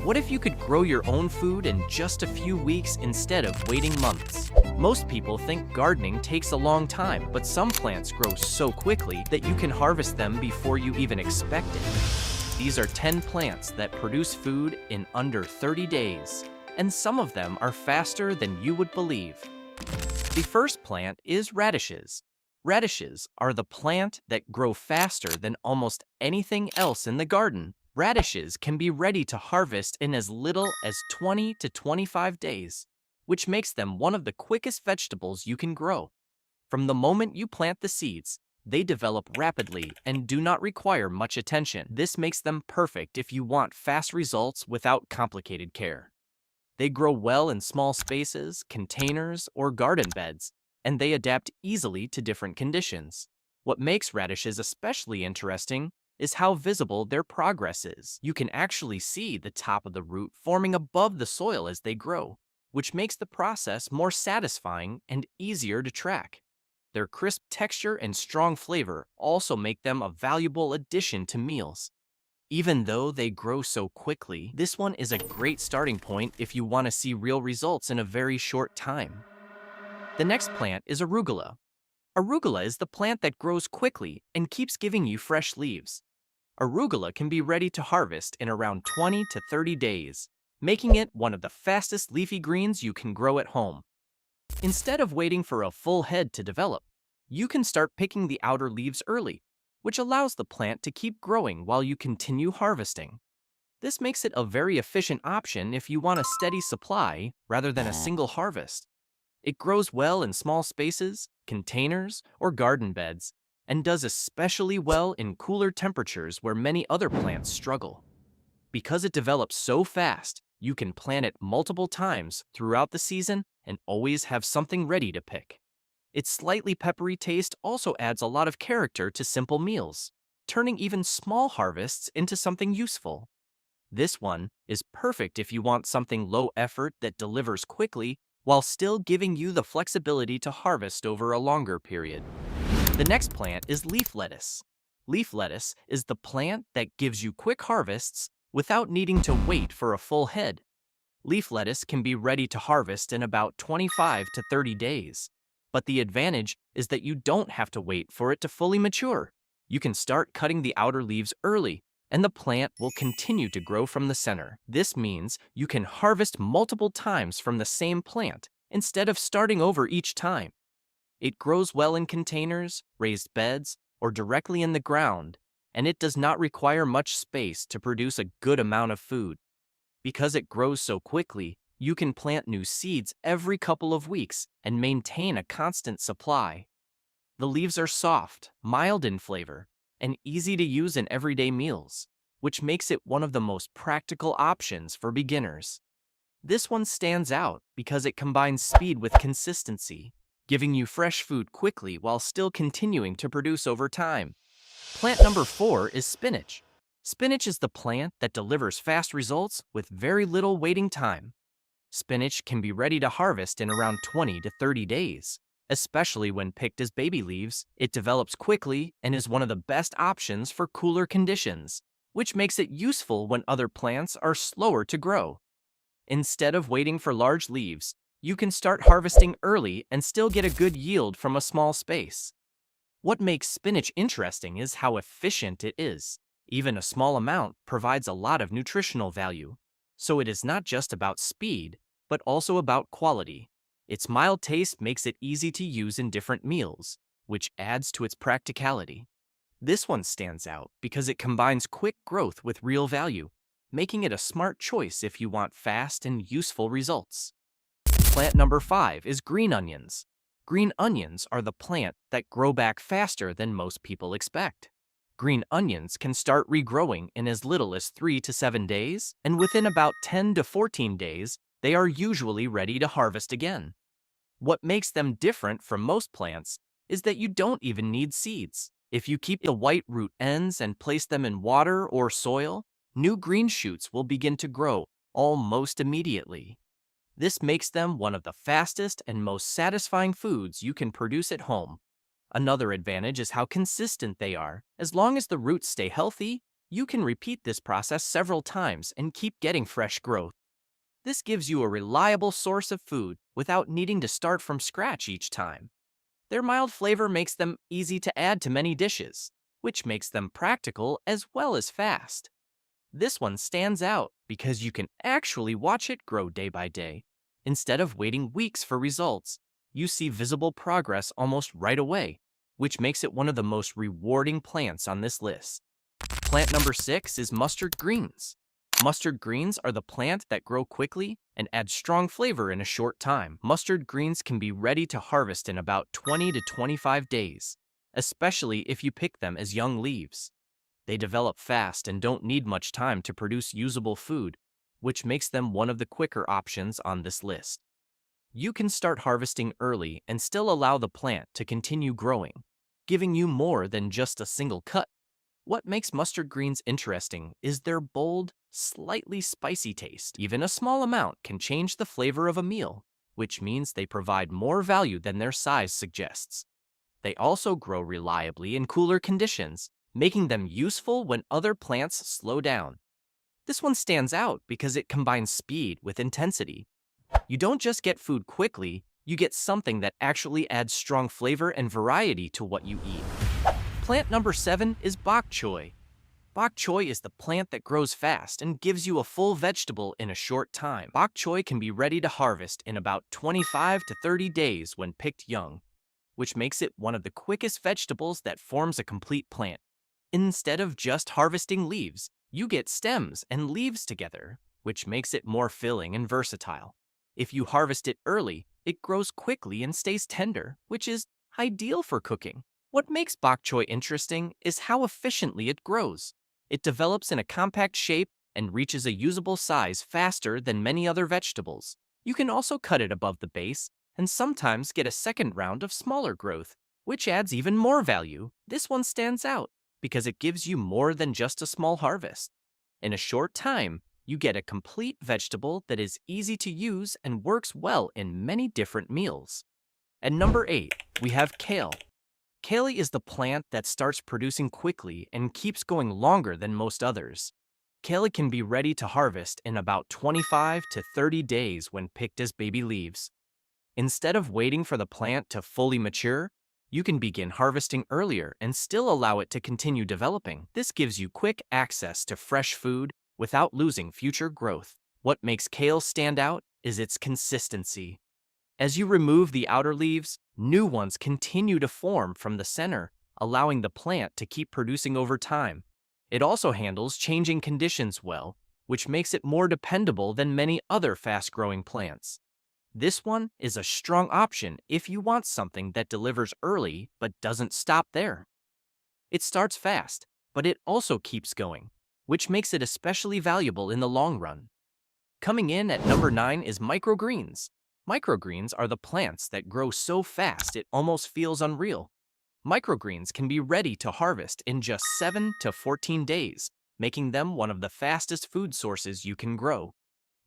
What if you could grow your own food in just a few weeks instead of waiting months? Most people think gardening takes a long time, but some plants grow so quickly that you can harvest them before you even expect it. These are 10 plants that produce food in under 30 days, and some of them are faster than you would believe. The first plant is radishes. Radishes are the plant that grow faster than almost anything else in the garden. Radishes can be ready to harvest in as little as 20 to 25 days, which makes them one of the quickest vegetables you can grow. From the moment you plant the seeds, they develop rapidly and do not require much attention. This makes them perfect if you want fast results without complicated care. They grow well in small spaces, containers, or garden beds, and they adapt easily to different conditions. What makes radishes especially interesting is how visible their progress is. You can actually see the top of the root forming above the soil as they grow, which makes the process more satisfying and easier to track. Their crisp texture and strong flavor also make them a valuable addition to meals. Even though they grow so quickly, this one is a great starting point if you want to see real results in a very short time. The next plant is arugula. Arugula is the plant that grows quickly and keeps giving you fresh leaves. Arugula can be ready to harvest in around 20 to 30 days, making it one of the fastest leafy greens you can grow at home. Instead of waiting for a full head to develop, you can start picking the outer leaves early, which allows the plant to keep growing while you continue harvesting. This makes it a very efficient option if you want a steady supply rather than a single harvest. It grows well in small spaces, containers, or garden beds, and does especially well in cooler temperatures where many other plants struggle. Because it develops so fast, you can plant it multiple times throughout the season and always have something ready to pick. Its slightly peppery taste also adds a lot of character to simple meals, turning even small harvests into something useful. This one is perfect if you want something low effort that delivers quickly while still giving you the flexibility to harvest over a longer period. The next plant is leaf lettuce. Leaf lettuce is the plant that gives you quick harvests without needing to wait for a full head. Leaf lettuce can be ready to harvest in about 25 to 30 days. But the advantage is that you don't have to wait for it to fully mature. You can start cutting the outer leaves early, and the plant will continue to grow from the center. This means you can harvest multiple times from the same plant instead of starting over each time. It grows well in containers, raised beds, or directly in the ground, and it does not require much space to produce a good amount of food. Because it grows so quickly, you can plant new seeds every couple of weeks and maintain a constant supply. The leaves are soft, mild in flavor, and easy to use in everyday meals, which makes it one of the most practical options for beginners. This one stands out because it combines speed with consistency, giving you fresh food quickly while still continuing to produce over time. Plant number 4 is spinach. Spinach is the plant that delivers fast results with very little waiting time. Spinach can be ready to harvest in around 20 to 30 days. Especially when picked as baby leaves, it develops quickly and is one of the best options for cooler conditions, which makes it useful when other plants are slower to grow. Instead of waiting for large leaves, you can start harvesting early and still get a good yield from a small space. What makes spinach interesting is how efficient it is. Even a small amount provides a lot of nutritional value. So it is not just about speed, but also about quality. Its mild taste makes it easy to use in different meals, which adds to its practicality. This one stands out because it combines quick growth with real value, making it a smart choice if you want fast and useful results. Plant number 5 is green onions. Green onions are the plant that grow back faster than most people expect. Green onions can start regrowing in as little as 3 to 7 days, and within about 10 to 14 days, they are usually ready to harvest again. What makes them different from most plants is that you don't even need seeds. If you keep the white root ends and place them in water or soil, new green shoots will begin to grow almost immediately. This makes them one of the fastest and most satisfying foods you can produce at home. Another advantage is how consistent they are. As long as the roots stay healthy, You can repeat this process several times and keep getting fresh growth. This gives you a reliable source of food without needing to start from scratch each time. Their mild flavor makes them easy to add to many dishes, which makes them practical as well as fast. This one stands out because you can actually watch it grow day by day. Instead of waiting weeks for results, you see visible progress almost right away, which makes it one of the most rewarding plants on this list. Plant number 6 is mustard greens. Mustard greens are the plant that grow quickly and add strong flavor in a short time. Mustard greens can be ready to harvest in about 20 to 25 days, especially if you pick them as young leaves. They develop fast and don't need much time to produce usable food, which makes them one of the quicker options on this list. You can start harvesting early and still allow the plant to continue growing, giving you more than just a single cut. What makes mustard greens interesting is their bold, slightly spicy taste. Even a small amount can change the flavor of a meal, which means they provide more value than their size suggests. They also grow reliably in cooler conditions, making them useful when other plants slow down. This one stands out because it combines speed with intensity. You don't just get food quickly, you get something that actually adds strong flavor and variety to what you eat. Plant number 7 is bok choy. Bok choy is the plant that grows fast and gives you a full vegetable in a short time. Bok choy can be ready to harvest in about 25 to 30 days when picked young, which makes it one of the quickest vegetables that forms a complete plant. Instead of just harvesting leaves, you get stems and leaves together, which makes it more filling and versatile. If you harvest it early, it grows quickly and stays tender, which is ideal for cooking. What makes bok choy interesting is how efficiently it grows. It develops in a compact shape and reaches a usable size faster than many other vegetables. You can also cut it above the base and sometimes get a second round of smaller growth, which adds even more value. This one stands out because it gives you more than just a small harvest. In a short time, you get a complete vegetable that is easy to use and works well in many different meals. At number 8, we have kale. Kale is the plant that starts producing quickly and keeps going longer than most others. Kale can be ready to harvest in about 25 to 30 days when picked as baby leaves. Instead of waiting for the plant to fully mature, you can begin harvesting earlier and still allow it to continue developing. This gives you quick access to fresh food without losing future growth. What makes kale stand out is its consistency. As you remove the outer leaves, new ones continue to form from the center, allowing the plant to keep producing over time. It also handles changing conditions well, which makes it more dependable than many other fast-growing plants. This one is a strong option if you want something that delivers early but doesn't stop there. It starts fast, but it also keeps going, which makes it especially valuable in the long run. Coming in at number 9 is microgreens. Microgreens are the plants that grow so fast it almost feels unreal. Microgreens can be ready to harvest in just 7 to 14 days, making them one of the fastest food sources you can grow.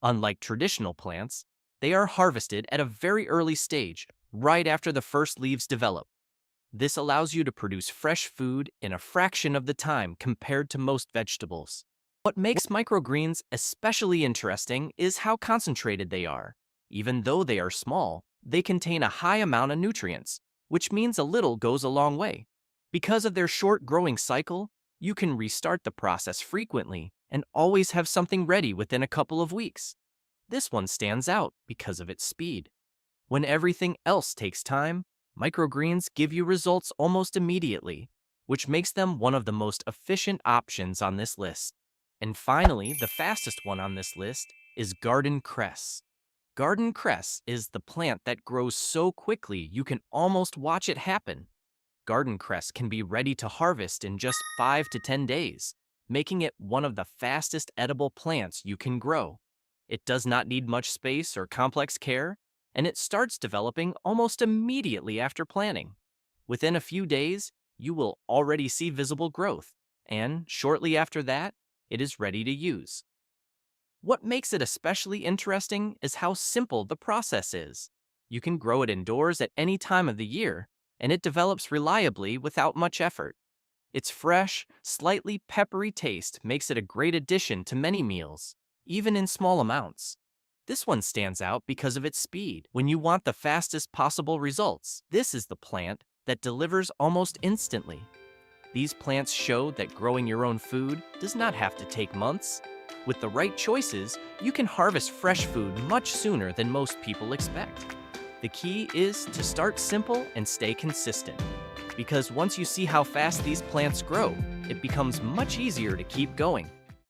Unlike traditional plants, they are harvested at a very early stage, right after the first leaves develop. This allows you to produce fresh food in a fraction of the time compared to most vegetables. What makes microgreens especially interesting is how concentrated they are. Even though they are small, they contain a high amount of nutrients, which means a little goes a long way. Because of their short growing cycle, you can restart the process frequently and always have something ready within a couple of weeks. This one stands out because of its speed. When everything else takes time, microgreens give you results almost immediately, which makes them one of the most efficient options on this list. And finally, the fastest one on this list is garden cress. Garden cress is the plant that grows so quickly you can almost watch it happen. Garden cress can be ready to harvest in just 5 to 10 days, making it one of the fastest edible plants you can grow. It does not need much space or complex care, and it starts developing almost immediately after planting. Within a few days, you will already see visible growth, and shortly after that, it is ready to use. What makes it especially interesting is how simple the process is. You can grow it indoors at any time of the year, and it develops reliably without much effort. Its fresh, slightly peppery taste makes it a great addition to many meals, even in small amounts. This one stands out because of its speed. When you want the fastest possible results, this is the plant that delivers almost instantly. These plants show that growing your own food does not have to take months. With the right choices, you can harvest fresh food much sooner than most people expect. The key is to start simple and stay consistent. Because once you see how fast these plants grow, it becomes much easier to keep going.